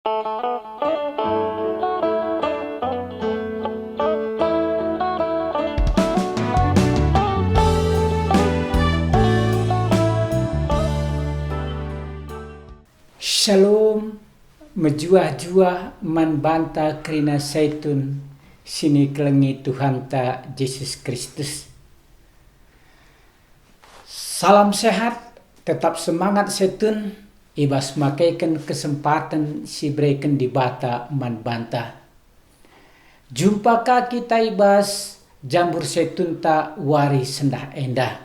Shalom, menjua-jua man banta kerina saitun sini kelengi Tuhan ta Yesus Kristus. Salam sehat, tetap semangat saitun, ibas makaikan kesempatan si berikan di bata man banta. Jumpakah kita ibas jambur saitun ta wari sendah endah.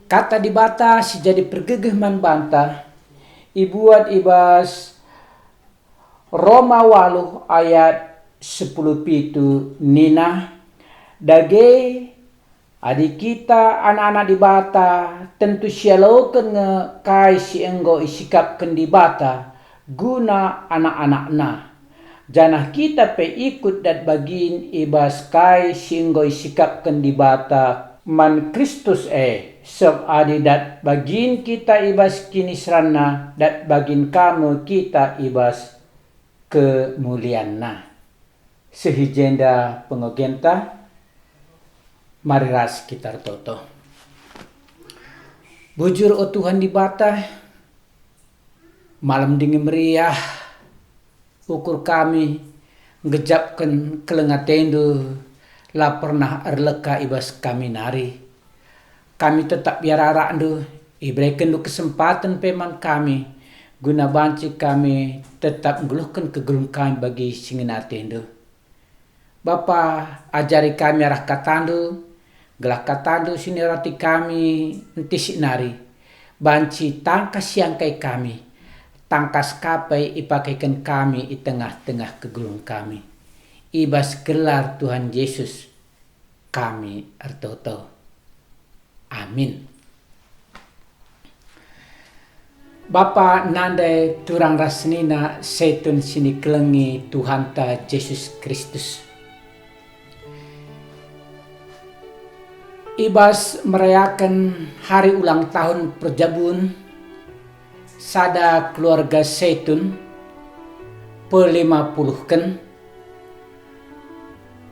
Kata di bata si jadi pergegeh man banta. Ibuat ibas Roma 8 ayat 10 pitu nina dage adik kita anak-anak di bata tentu sialoken nge kai si enggo isikapken di bata guna anak-anak na janah kita pe ikut dat bagin ibas kai si enggo isikapken di bata man Kristus sob adi dat bagin kita ibas kinisranna dat bagin kamu kita ibas kemuliaan na. Sehijenda pengogenta mari ras kita toto. Bujur o Tuhan di bata malam dingin meriah ukur kami ngejapkan kelengatendu la pernah erleka ibas kami nari. Kami tetap biara randu, iberikan du kesempatan peman kami, guna banci kami tetap ngeluhkan kegelung kami bagi singin atendu. Bapa ajari kami arah katandu, gelah katandu sini rati kami enti sinari, banci tangkas siangkai kami, tangkas kapai ipakaikan kami di tengah-tengah kegelung kami. Ibas gelar Tuhan Yesus kami ertoto. Amin. Bapa nandai turang rasnina setun sini kelengi Tuhan ta Yesus Kristus. Ibas merayakan hari ulang tahun perjabun sada keluarga setun pe-50 kan.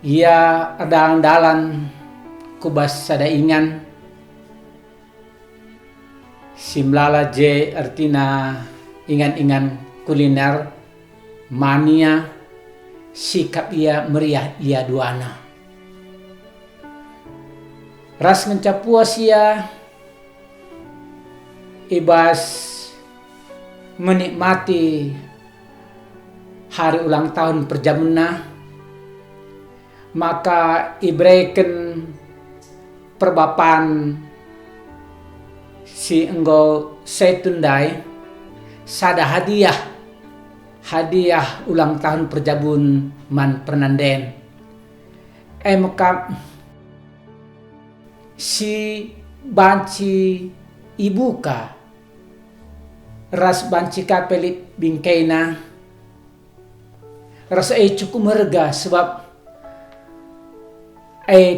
Ia dalan kubas sada ingan Simlala J artina ingan-ingan kuliner mania sikap ia meriah ia duana. Ras ngencapuas ia ibas menikmati hari ulang tahun perjamuna maka ibreiken perbapan si enggo setundai sada hadiah ulang tahun perjabun man pernanden maka si banci ibuka ras banci kapelit bingkaina rasa cukup merga sebab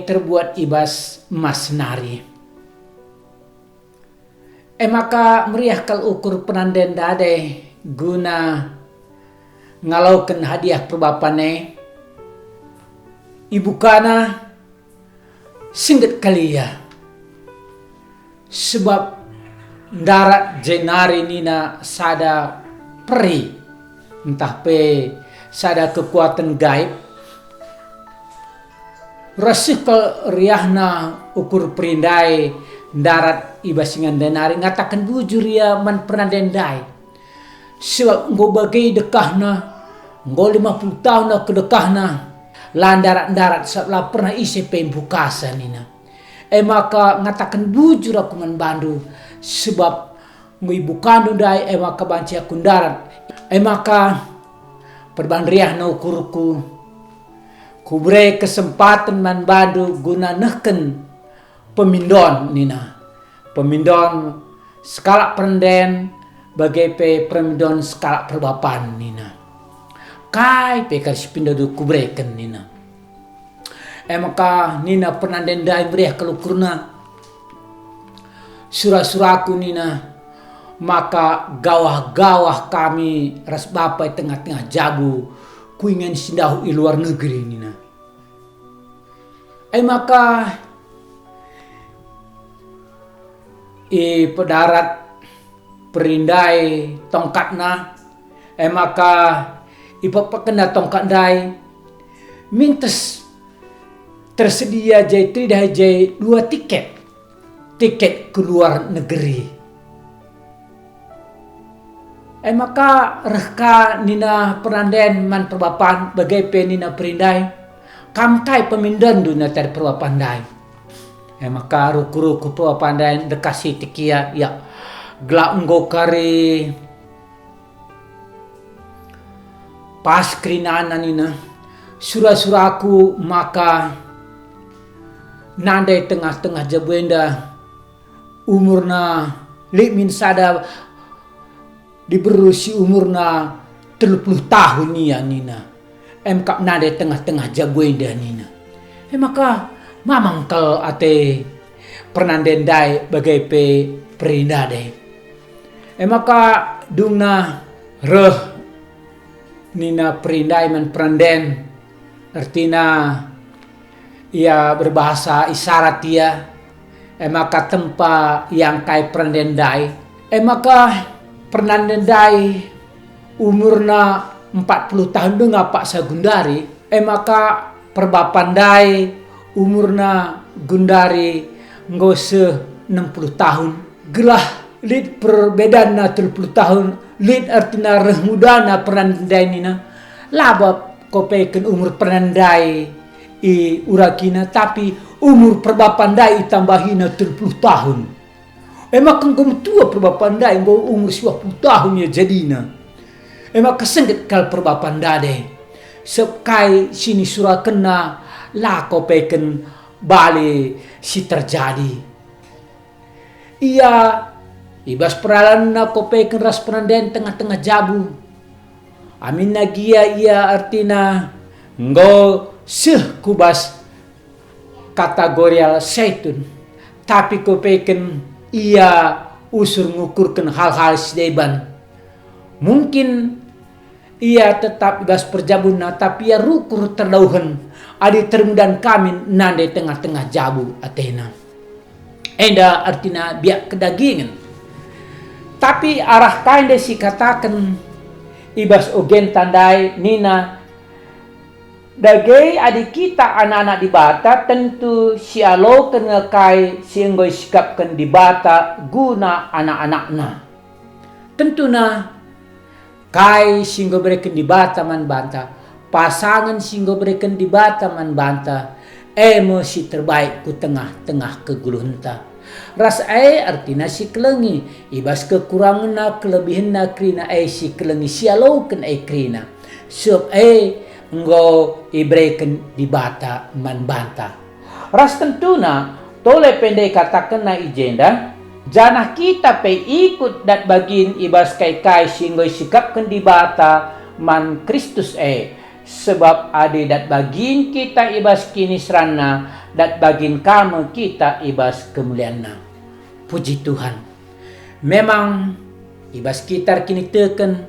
terbuat ibas emas nari. Maka meriah kal ukur penanden dade guna ngalaukan hadiah perbapane ibu kana singget kalia sebab darat jenari nina sada peri entah pe sada kekuatan gaib rasih kal riahna ukur perindai darat ibasingan denari ngatakan bujur ya man pernah dendai sebab nggo bagai dekahna nggo 50 tahun na kedekahna lan darat sabla pernah isi pembukasa nina maka ngatakan bujur aku man bandu sebab ngibu kandu dai maka banci aku darat maka perbandriah na ukurku kubre kesempatan man bandu guna nehken pemindon nina pemindon skala perenden bagai pe pemindon skala perbapan nina kai pe kasih pindah du kubreken nina maka nina pernah dendai beriah kalau kurna surah-surahku nina maka gawah-gawah kami ras bapai tengah-tengah jabu kuingen sindahu i luar negeri nina. Maka i pedarat perindai tongkatna, maka ipapakena tongkat dai mintes tersedia jai tridah jai 2 tiket ke luar negeri. Maka rehka nina perandan man perbapan bagai pe nina perindai kamkai pemindan duna tar perbapan dai. Maka ruku-ruku perbapan dai dekasi tikia ya gelak enggo kari pas kerinana nina surah-surahku maka nandai tengah-tengah jabuenda umurna limin sada diberusi umurna 30 tahun nia nina. Kap nandai tengah-tengah jabuenda nina. Maka mamang kal ate pernandendai bagai pe perindade. Maka dungna reh nina perindai man peranden artina ia berbahasa isyarat dia. Maka tempa yang kai perandendai. Maka perandendai umurna 40 tahun dengan Pak Sagundari. Maka perbapandai umurna Gundari ngose 60 tahun. Gelah lid perbedaan na 30 tahun lid artina reh muda na perandai nina laba kopeken umur perandai i urakina tapi umur perbapandai tambahina 30 tahun. Maka ngom tua perbapandai ngom umur 20 tahun ya jadina. Maka sengget kal perbapandai sekai sini surah kena la kopeken bali si terjadi. Ia ibas peralan na kopeken ras penanden tengah-tengah jabu. Amin nagia ia artina ngo seh kubas kategorial seitun. Tapi kopeken ia usur ngukurkan hal-hal sedeban. Mungkin ia tetap ibas perjabuna tapi ia rukur terdauhan adi termudan kami nandai tengah-tengah jabu Athena. Enda artina biak kedagingan. Tapi arah kain desi katakan ibas ogen tandai nina dagai adik kita anak-anak di bata tentu sialo kena kai sienggoy sikapkan di bata guna anak-anakna. Tentuna kai singgo berikan di bata man banta pasangan singgo berikan di bata man banta emosi terbaik ku tengah-tengah keguluhenta. Ras artina si kelengi ibas kekurangan na kelebihan na krina si kelengi sialoken krina sup enggo ibrekan di bata man banta. Ras tentuna tole pendek katakan na ijenda janah kita pe ikut dat bagin ibas kai singgoy sikapkan di bata man Kristus sebab ade dat bagin kita ibas kini serana dat bagin kamu kita ibas kemuliaan. Puji Tuhan. Memang ibas kitar kini teken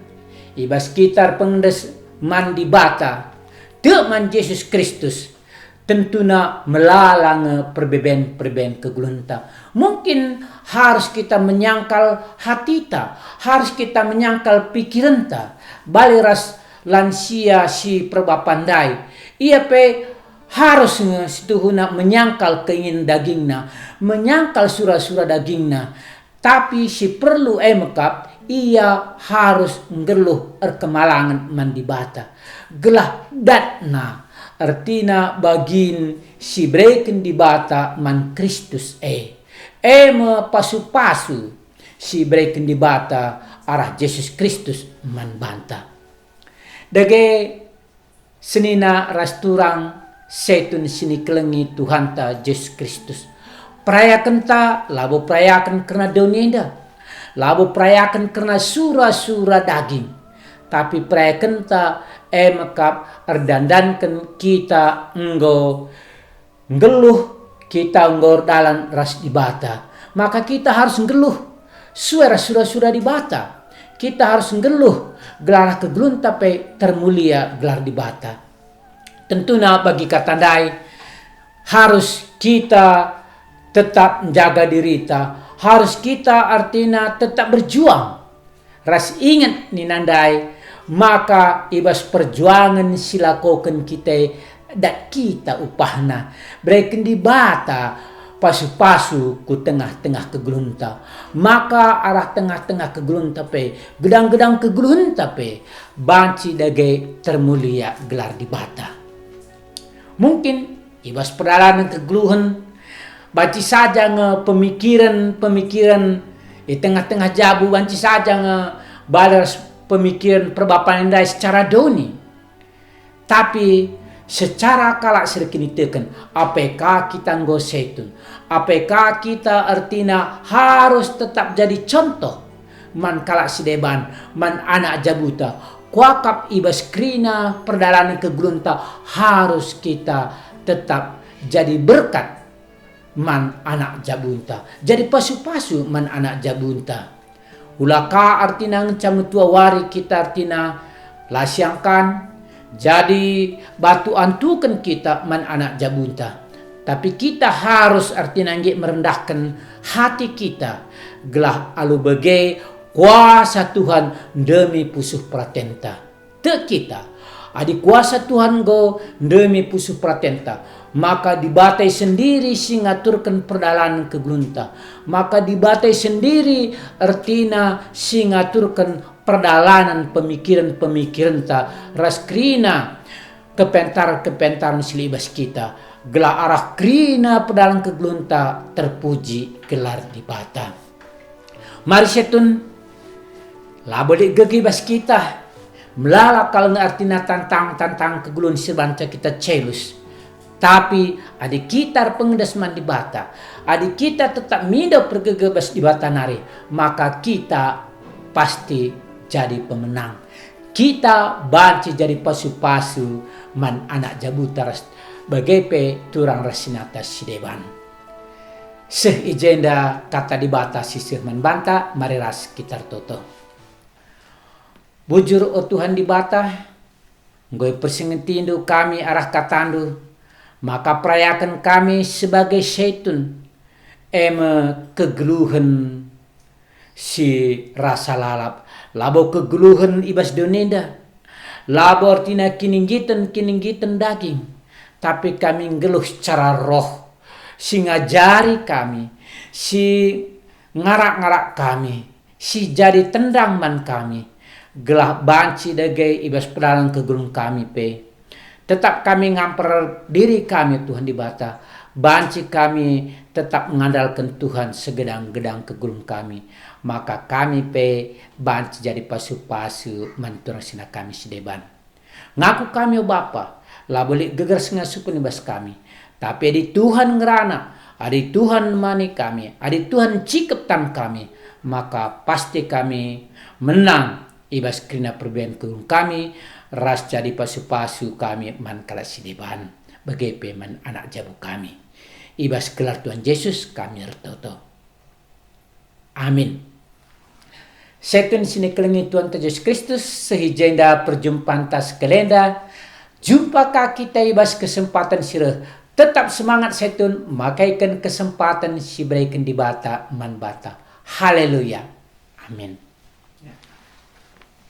ibas kitar pengendes man di bata te man Yesus Kristus tentuna melalang perbeben kegulunta. Mungkin harus kita menyangkal hatita, harus kita menyangkal pikiranta. Baliras lansia si perbapandai. Ia pe harus situhuna menyangkal keingin dagingna, menyangkal surah-surah dagingna. Tapi si perlu mekap ia harus ngeluh kemalangan mandi bata. Gelah datna artina bagin si breken di bata man Kristus me pasu-pasu si breken di bata arah Yesus Kristus man banta. Dage senina rasturang setun sini kelengi Tuhan ta Yesus Kristus. Perayakan ta labo perayakan karena dunia, labo perayakan karena surah-surah daging. Tapi perayakan ta mekap erdandankan kita enggo ngeluh kita enggo dalam ras ibata. Maka kita harus ngeluh suara sudah di bata. Kita harus ngeluh gelar kegelun tapi termulia gelar di bata. Tentunya bagi katandai harus kita tetap menjaga diri kita, harus kita artinya tetap berjuang. Ras ingat ni nandai, maka ibas perjuangan silakokan kita dan kita upahna. Berikan di bata pasu-pasu ku tengah-tengah kegelunta. Maka arah tengah-tengah kegelunta pe, gedang-gedang kegelunta pe, banci dage termulia gelar di bata. Mungkin ibas perjalanan kegeluhan, banci saja nge pemikiran di tengah-tengah jabu, banci saja nge balas pemikiran perbapaan indai secara doni. Tapi secara kalak sedikit teken, apakah kita nggo setun, apakah kita artinya harus tetap jadi contoh man kalak sideban, man anak jabuta, kuakap ibas krina perjalanan kegelunta, harus kita tetap jadi berkat man anak jabunta, jadi pasu-pasu man anak jabunta. Ulaka artina ngecam tua wari kita artina lasiangkan jadi batu antukan kita man anak jabunta. Tapi kita harus artina nggih merendahkan hati kita gelah alu bege kuasa Tuhan demi pusuh pratenta. Te kita adi kuasa Tuhan go demi pusuh pratenta. Maka dibatai sendiri si ngaturkan perjalanan kegelunta. Maka dibatai sendiri artina si ngaturkan perjalanan pemikiran-pemikiran ta raskrina kepentaran-kepentaran silibas kita. Gelar arah krina perjalanan kegelunta terpuji gelar di bata. Mari setun labodik gegibas kita melalak kalau artina tantang kegelun sebanca kita celus. Tapi adik kita pengendas man di bata, adik kita tetap mido pergegebas di bata nari, maka kita pasti jadi pemenang. Kita banci jadi pasu-pasu man anak jabuta bagepe turang rasinata sideban. Sehijenda kata di bata sisir man banta, mari ras kita toto. Bujur o Tuhan di bata, ngoy persingentindu kami arah katandu, maka perayakan kami sebagai setun kegeluhan si rasa lalap, labo kegeluhan ibas donenda, labo artina kininggitan daging, tapi kami ngeluh secara roh, si ngajari kami, si ngarak-ngarak kami, si jadi tendang man kami, gelah banci dagai ibas pedalang kegelung kami pe. Tetap kami ngamper diri kami Tuhan di bata. Banci kami tetap mengandalkan Tuhan segedang-gedang kegelung kami. Maka kami pe banci jadi pasu-pasu manturang sina kami sideban. Ngaku kami o Bapa, labeli geger sengasupun ibas kami. Tapi adi Tuhan ngerana, adi Tuhan mani kami, adi Tuhan cikeptan kami. Maka pasti kami menang ibas krina perbean kegelung kami. Ras jadi pasu-pasu kami man kala sideban bagepe man anak jabu kami. Ibas gelar Tuhan Yesus kami retoto. Amin. Setun sini kelengi Tuhan Yesus Kristus sehijenda perjumpaan tas kelenda. Jumpakah kita ibas kesempatan sirah. Tetap semangat setun makaikan kesempatan si berikan di bata man bata. Haleluya. Amin.